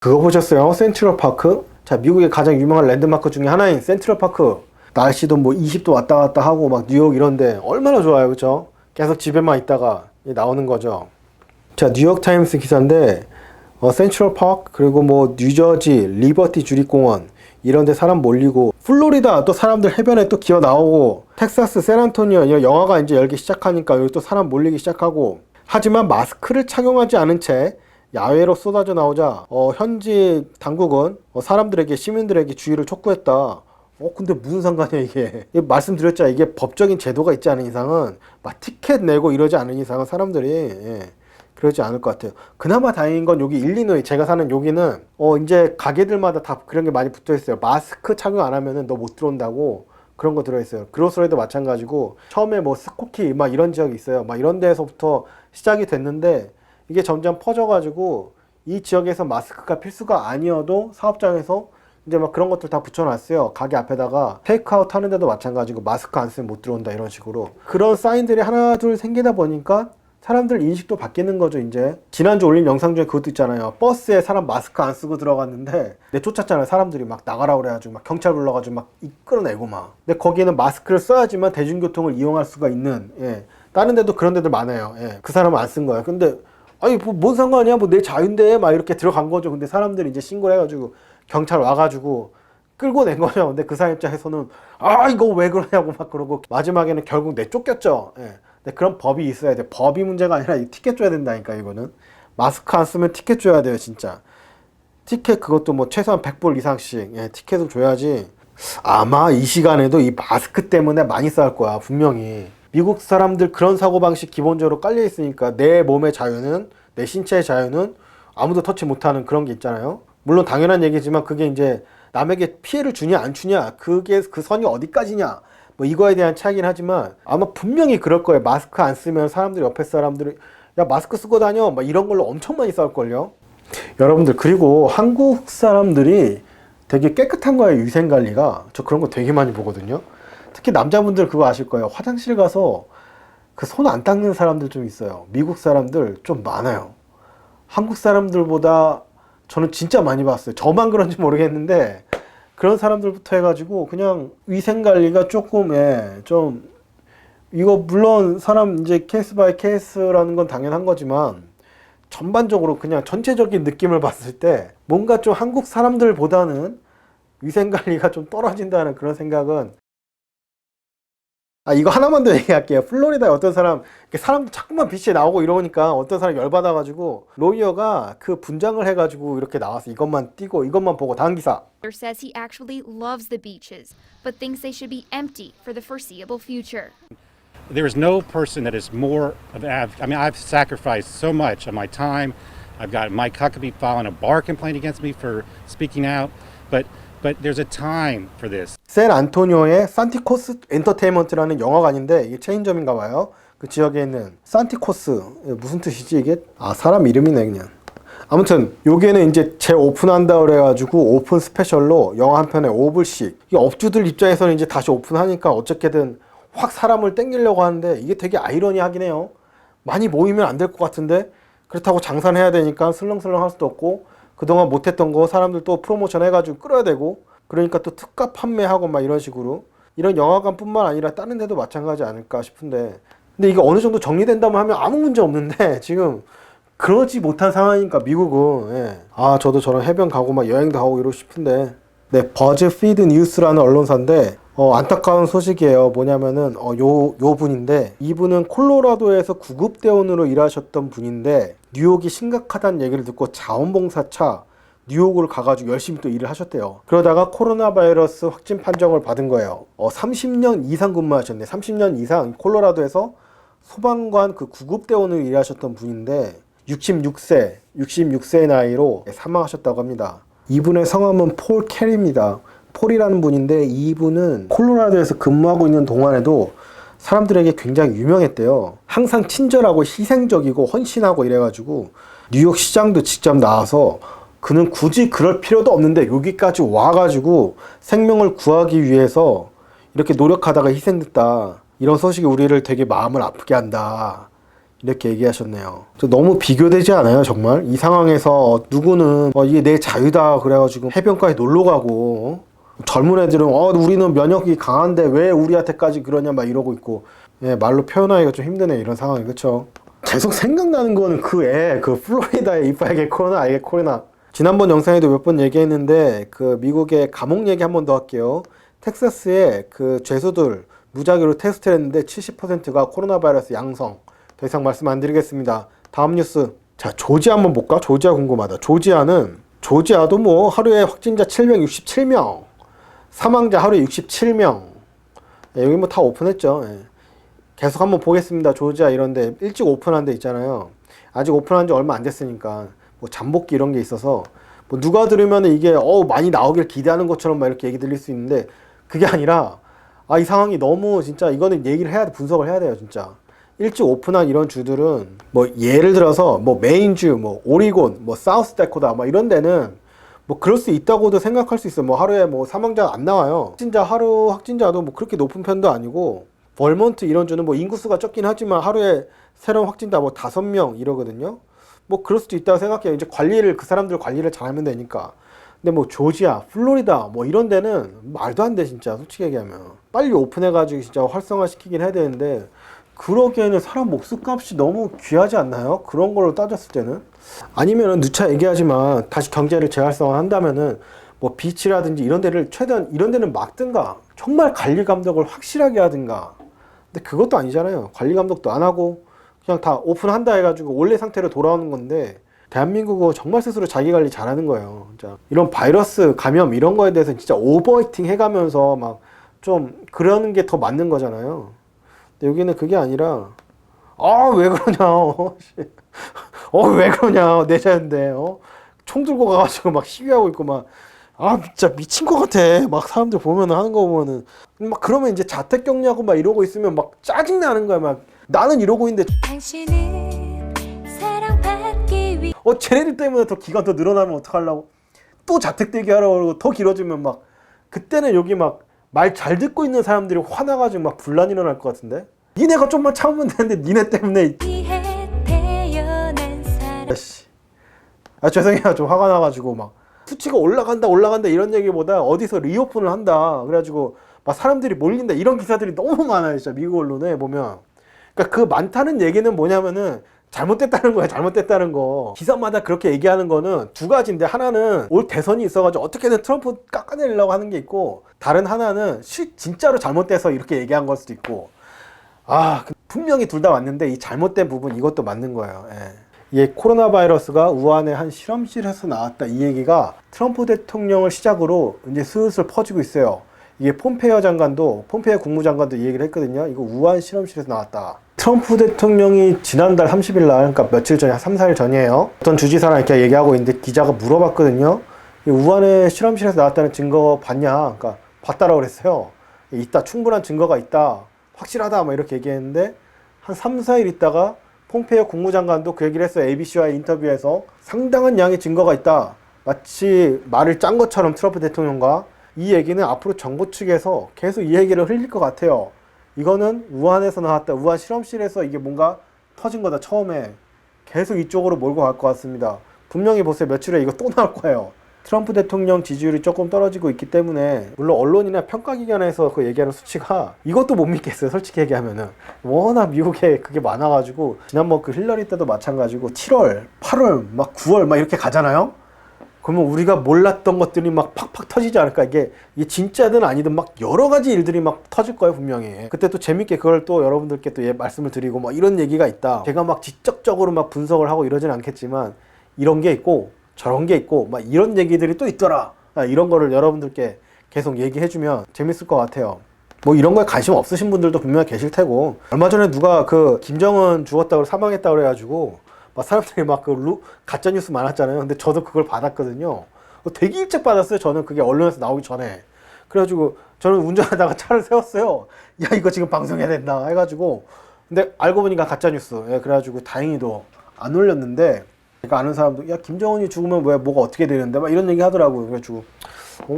그거 보셨어요? 센트럴파크? 자, 미국의 가장 유명한 랜드마크 중에 하나인 센트럴파크. 날씨도 뭐 20도 왔다 갔다 하고 막 뉴욕 이런데 얼마나 좋아요, 그쵸? 계속 집에만 있다가 나오는 거죠. 자, 뉴욕타임스 기사인데 센트럴파크 그리고 뭐 뉴저지 리버티 주립공원 이런 데 사람 몰리고, 플로리다 또 사람들 해변에 또 기어 나오고, 텍사스 샌안토니오 영화가 이제 열기 시작하니까 여기 또 사람 몰리기 시작하고. 하지만 마스크를 착용하지 않은 채 야외로 쏟아져 나오자 현지 당국은 사람들에게, 시민들에게 주의를 촉구했다. 근데 무슨 상관이야 이게. 말씀드렸잖아요. 이게 법적인 제도가 있지 않은 이상은, 막 티켓 내고 이러지 않은 이상은 사람들이 그러지 않을 것 같아요. 그나마 다행인 건 여기 일리노이, 제가 사는 여기는 이제 가게들마다 다 그런 게 많이 붙어 있어요. 마스크 착용 안 하면은 너 못 들어온다고 그런 거 들어있어요. 그로서에도 마찬가지고, 처음에 뭐 스코키 막 이런 지역이 있어요. 막 이런 데에서부터 시작이 됐는데, 이게 점점 퍼져가지고 이 지역에서 마스크가 필수가 아니어도 사업장에서 이제 막 그런 것들 다 붙여놨어요. 가게 앞에다가 테이크아웃 하는데도 마찬가지고 마스크 안 쓰면 못 들어온다 이런 식으로. 그런 사인들이 하나 둘 생기다 보니까 사람들 인식도 바뀌는 거죠. 이제 지난주 올린 영상 중에 그것도 있잖아요. 버스에 사람 마스크 안 쓰고 들어갔는데 내쫓았잖아요. 사람들이 막 나가라 그래가지고 막 경찰 불러가지고 막 이끌어내고 막. 근데 거기는 마스크를 써야지만 대중교통을 이용할 수가 있는, 다른 데도 그런 데들 많아요. 그 사람은 안 쓴 거예요. 근데 아니 뭔 상관이야, 뭐 내 자유인데 막 이렇게 들어간 거죠. 근데 사람들이 이제 신고를 해가지고 경찰 와가지고 끌고 낸 거죠. 근데 그 사람 입장에서는 이거 왜 그러냐고 막 그러고, 마지막에는 결국 내쫓겼죠. 근데 그런 법이 있어야 돼. 법이 문제가 아니라 티켓 줘야 된다니까. 이거는 마스크 안 쓰면 티켓 줘야 돼요, 진짜. 티켓 그것도 뭐 최소한 100불 이상씩 티켓을 줘야지. 아마 이 시간에도 이 마스크 때문에 많이 싸울 거야, 분명히. 미국 사람들 그런 사고방식 기본적으로 깔려 있으니까, 내 몸의 자유는, 내 신체의 자유는 아무도 터치 못하는 그런 게 있잖아요. 물론 당연한 얘기지만 그게 이제 남에게 피해를 주냐 안 주냐, 그게 그 선이 어디까지냐, 뭐 이거에 대한 차이긴 하지만 아마 분명히 그럴 거예요. 마스크 안 쓰면 사람들이, 옆에 사람들이 야 마스크 쓰고 다녀 막 이런 걸로 엄청 많이 싸울걸요. 여러분들, 그리고 한국 사람들이 되게 깨끗한 거예요, 위생관리가. 저 그런 거 되게 많이 보거든요. 특히 남자분들 그거 아실 거예요. 화장실 가서 그 손 안 닦는 사람들 좀 있어요. 미국 사람들 좀 많아요. 한국 사람들보다 저는 진짜 많이 봤어요. 저만 그런지 모르겠는데 그런 사람들부터 해가지고 그냥 위생관리가 조금 좀, 이거 물론 사람 이제 케이스 바이 케이스라는 건 당연한 거지만 전반적으로 그냥 전체적인 느낌을 봤을 때 뭔가 좀 한국 사람들보다는 위생관리가 좀 떨어진다는 그런 생각은. 이거 하나만 더 얘기할게요. 플로리다에 어떤 사람도 자꾸만 빛이 나오고 이러니까 어떤 사람 열받아가지고 로이어가 그 분장을 해가지고 이렇게 나와서 이것만 띄고 이것만 보고. 다음 기사. Says he actually loves the beaches, but thinks they should be empty for the foreseeable future. There is no person that is more of I've sacrificed so much of my time. I've got Mike Huckabee filing a bar complaint against me for speaking out, but there's a time for this. 샌안토니오의 산티코스 엔터테인먼트라는 영화관인데, 이게 체인점인가 봐요. 그 지역에 있는 산티코스, 무슨 뜻이지 이게? 사람 이름이네 그냥. 아무튼 여기에는 이제 재오픈한다 그래가지고 오픈 스페셜로 영화 한 편에 5불씩. 이 업주들 입장에서는 이제 다시 오픈하니까 어떻게든 확 사람을 땡기려고 하는데, 이게 되게 아이러니하긴 해요. 많이 모이면 안 될 것 같은데 그렇다고 장사를 해야 되니까 슬렁슬렁 할 수도 없고, 그동안 못했던 거 사람들 또 프로모션 해가지고 끌어야 되고, 그러니까 또 특가 판매하고 막 이런 식으로. 이런 영화관 뿐만 아니라 다른 데도 마찬가지 않을까 싶은데, 근데 이게 어느 정도 정리된다면 하면 아무 문제 없는데 지금 그러지 못한 상황이니까 미국은. 저도 저런 해변 가고 막 여행도 가고 이러고 싶은데. 버즈피드 뉴스라는 언론사인데 안타까운 소식이에요. 뭐냐면은 요 분인데, 이분은 콜로라도에서 구급대원으로 일하셨던 분인데 뉴욕이 심각하다는 얘기를 듣고 자원봉사차 뉴욕을 가가지고 열심히 또 일을 하셨대요. 그러다가 코로나 바이러스 확진 판정을 받은 거예요. 30년 이상 근무하셨네. 30년 이상 콜로라도에서 소방관 그 구급대원으로 일하셨던 분인데 66세의 나이로 사망하셨다고 합니다. 이분의 성함은 폴 캐리입니다. 폴이라는 분인데, 이분은 콜로라도에서 근무하고 있는 동안에도 사람들에게 굉장히 유명했대요. 항상 친절하고 희생적이고 헌신하고 이래가지고 뉴욕 시장도 직접 나와서 그는 굳이 그럴 필요도 없는데 여기까지 와가지고 생명을 구하기 위해서 이렇게 노력하다가 희생됐다. 이런 소식이 우리를 되게 마음을 아프게 한다. 이렇게 얘기하셨네요. 너무 비교되지 않아요, 정말? 이 상황에서 누구는 이게 내 자유다 그래가지고 해변가에 놀러 가고, 젊은 애들은 우리는 면역이 강한데 왜 우리한테까지 그러냐 막 이러고 있고, 예, 말로 표현하기가 좀 힘드네 이런 상황이. 그쵸? 계속 생각나는 거는 그 플로리다의 이파에게 코로나, 아이게 코로나. 지난번 영상에도 몇 번 얘기했는데 그 미국의 감옥 얘기 한 번 더 할게요. 텍사스의 그 죄수들 무작위로 테스트를 했는데 70%가 코로나 바이러스 양성. 더 이상 말씀 안 드리겠습니다. 다음 뉴스. 자, 조지아 한번 볼까? 조지아 궁금하다. 조지아도 뭐 하루에 확진자 767명, 사망자 하루에 67명. 예, 여기 뭐 다 오픈했죠. 예. 계속 한번 보겠습니다. 조지아 이런데 일찍 오픈한 데 있잖아요. 아직 오픈한 지 얼마 안 됐으니까 뭐 잠복기 이런 게 있어서 뭐 누가 들으면 이게 많이 나오길 기대하는 것처럼 막 이렇게 얘기 들릴 수 있는데, 그게 아니라 이 상황이 너무 진짜 이거는 얘기를 해야 돼. 분석을 해야 돼요, 진짜. 일찍 오픈한 이런 주들은 뭐 예를 들어서 뭐 메인주, 뭐 오리곤, 뭐 사우스다코다 뭐 이런 데는 뭐 그럴 수 있다고도 생각할 수 있어요. 뭐 하루에 뭐 사망자가 안 나와요. 하루 확진자도 뭐 그렇게 높은 편도 아니고, 벌몬트 이런 주는 뭐 인구수가 적긴 하지만 하루에 새로운 확진자 뭐 5명 이러거든요. 뭐 그럴 수도 있다고 생각해요. 이제 그 사람들 관리를 잘하면 되니까. 근데 뭐 조지아, 플로리다 뭐 이런 데는 말도 안 돼, 진짜. 솔직히 얘기하면 빨리 오픈해가지고 진짜 활성화 시키긴 해야 되는데, 그러기에는 사람 목숨값이 너무 귀하지 않나요? 그런 걸로 따졌을 때는. 아니면은 누차 얘기하지만 다시 경제를 재활성화 한다면은 뭐 비치라든지 이런 데를 최대한 이런 데는 막든가, 정말 관리 감독을 확실하게 하든가. 근데 그것도 아니잖아요. 관리 감독도 안 하고 그냥 다 오픈한다 해가지고 원래 상태로 돌아오는 건데, 대한민국은 정말 스스로 자기 관리 잘하는 거예요. 진짜 이런 바이러스 감염 이런 거에 대해서 진짜 오버히팅 해가면서 막 좀 그러는 게 더 맞는 거잖아요. 근데 여기는 그게 아니라 왜 그러냐, 왜 그러냐, 내 자연인데 총 들고 가가지고 막 시위하고 있고 막 진짜 미친 것 같아. 막 사람들 보면은 하는 거 보면은 막 그러면 이제 자택 격리하고 막 이러고 있으면 막 짜증 나는 거야. 막 나는 이러고 있는데 당신은 사랑받기 위해 쟤네들 때문에 더 기간 더 늘어나면 어떡하려고. 또 자택 대기하라고 그러고 더 길어지면 막 그때는 여기 막 말 잘 듣고 있는 사람들이 화나가지고 막 분란 일어날 것 같은데. 니네가 좀만 참으면 되는데 니네 때문에. 태어난 사람. 죄송해요. 좀 화가 나가지고 막 수치가 올라간다 이런 얘기보다 어디서 리오픈을 한다 그래가지고 막 사람들이 몰린다 이런 기사들이 너무 많아요, 진짜. 미국 언론에 보면. 그러니까 그 많다는 얘기는 뭐냐면은 잘못됐다는 거야. 잘못됐다는 거. 기사마다 그렇게 얘기하는 거는 두 가지인데, 하나는 올 대선이 있어가지고 어떻게든 트럼프 깎아내리려고 하는 게 있고, 다른 하나는 진짜로 잘못돼서 이렇게 얘기한 걸 수도 있고. 분명히 둘 다 맞는데 이 잘못된 부분, 이것도 맞는 거예요. 예. 이게 코로나 바이러스가 우한의 한 실험실에서 나왔다, 이 얘기가 트럼프 대통령을 시작으로 이제 슬슬 퍼지고 있어요. 이게 폼페이오 국무장관도 이 얘기를 했거든요. 이거 우한 실험실에서 나왔다. 트럼프 대통령이 지난달 30일 날, 그러니까 며칠 전에, 3, 4일 전이에요. 어떤 주지사랑 이렇게 얘기하고 있는데 기자가 물어봤거든요. 우한의 실험실에서 나왔다는 증거 봤냐? 그러니까 봤다라고 그랬어요. 있다, 충분한 증거가 있다, 확실하다, 막 이렇게 얘기했는데, 한 3, 4일 있다가 폼페이오 국무장관도 그 얘기를 했어요. ABC와의 인터뷰에서 상당한 양의 증거가 있다. 마치 말을 짠 것처럼 트럼프 대통령과. 이 얘기는 앞으로 정부 측에서 계속 이 얘기를 흘릴 것 같아요. 이거는 우한에서 나왔다, 우한 실험실에서 이게 뭔가 터진 거다, 처음에. 계속 이쪽으로 몰고 갈 것 같습니다. 분명히 보세요. 며칠 후에 이거 또 나올 거예요. 트럼프 대통령 지지율이 조금 떨어지고 있기 때문에, 물론 언론이나 평가기관에서 그 얘기하는 수치가 이것도 못 믿겠어요, 솔직히 얘기하면은. 워낙 미국에 그게 많아가지고. 지난번 그 힐러리 때도 마찬가지고 7월, 8월, 막 9월 막 이렇게 가잖아요. 그러면 우리가 몰랐던 것들이 막 팍팍 터지지 않을까. 이게 진짜든 아니든 막 여러 가지 일들이 막 터질 거예요, 분명히. 그때 또 재밌게 그걸 또 여러분들께 또 말씀을 드리고 막 이런 얘기가 있다. 제가 막 지적적으로 막 분석을 하고 이러진 않겠지만, 이런 게 있고 저런 게 있고 막 이런 얘기들이 또 있더라. 이런 거를 여러분들께 계속 얘기해주면 재밌을 것 같아요. 뭐 이런 거에 관심 없으신 분들도 분명히 계실 테고. 얼마 전에 누가 그 김정은 죽었다고 사망했다고 그래가지고 막 사람들이 막 가짜 뉴스 많았잖아요. 근데 저도 그걸 받았거든요. 되게 일찍 받았어요. 저는 그게 언론에서 나오기 전에. 그래가지고 저는 운전하다가 차를 세웠어요. 야, 이거 지금 방송해야 된다 해가지고. 근데 알고 보니까 가짜 뉴스. 예, 그래가지고 다행히도 안 올렸는데, 제가 아는 사람도 야, 김정은이 죽으면 왜 뭐가 어떻게 되는데 막 이런 얘기 하더라고요. 그래가지고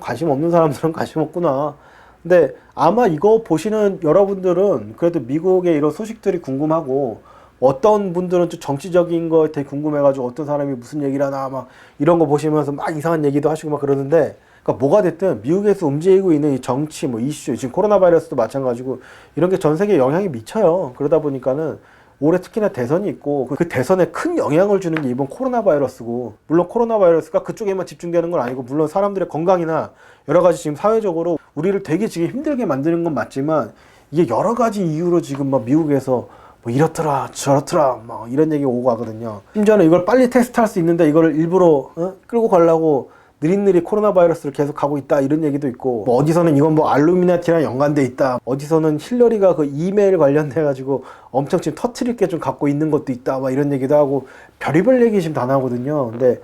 관심 없는 사람들은 관심 없구나. 근데 아마 이거 보시는 여러분들은 그래도 미국의 이런 소식들이 궁금하고, 어떤 분들은 좀 정치적인 거 되게 궁금해가지고 어떤 사람이 무슨 얘기를 하나 막 이런 거 보시면서 막 이상한 얘기도 하시고 막 그러는데, 그러니까 뭐가 됐든 미국에서 움직이고 있는 이 정치 뭐 이슈, 지금 코로나 바이러스도 마찬가지고 이런 게 전 세계에 영향이 미쳐요. 그러다 보니까는 올해 특히나 대선이 있고 그 대선에 큰 영향을 주는 게 이번 코로나 바이러스고, 물론 코로나 바이러스가 그쪽에만 집중되는 건 아니고 물론 사람들의 건강이나 여러 가지 지금 사회적으로 우리를 되게 지금 힘들게 만드는 건 맞지만, 이게 여러 가지 이유로 지금 막 미국에서 뭐 이렇더라 저렇더라 막 이런 얘기 오고 가거든요. 심지어는 이걸 빨리 테스트할 수 있는데 이거를 일부러 끌고 가려고 느릿느릿 코로나 바이러스를 계속 가고 있다 이런 얘기도 있고, 뭐 어디서는 이건 뭐 알루미나티랑 연관돼 있다, 어디서는 힐러리가 그 이메일 관련돼 가지고 엄청 지금 터트릴 게 좀 갖고 있는 것도 있다 막 이런 얘기도 하고, 별의별 얘기 지금 다 나오거든요. 근데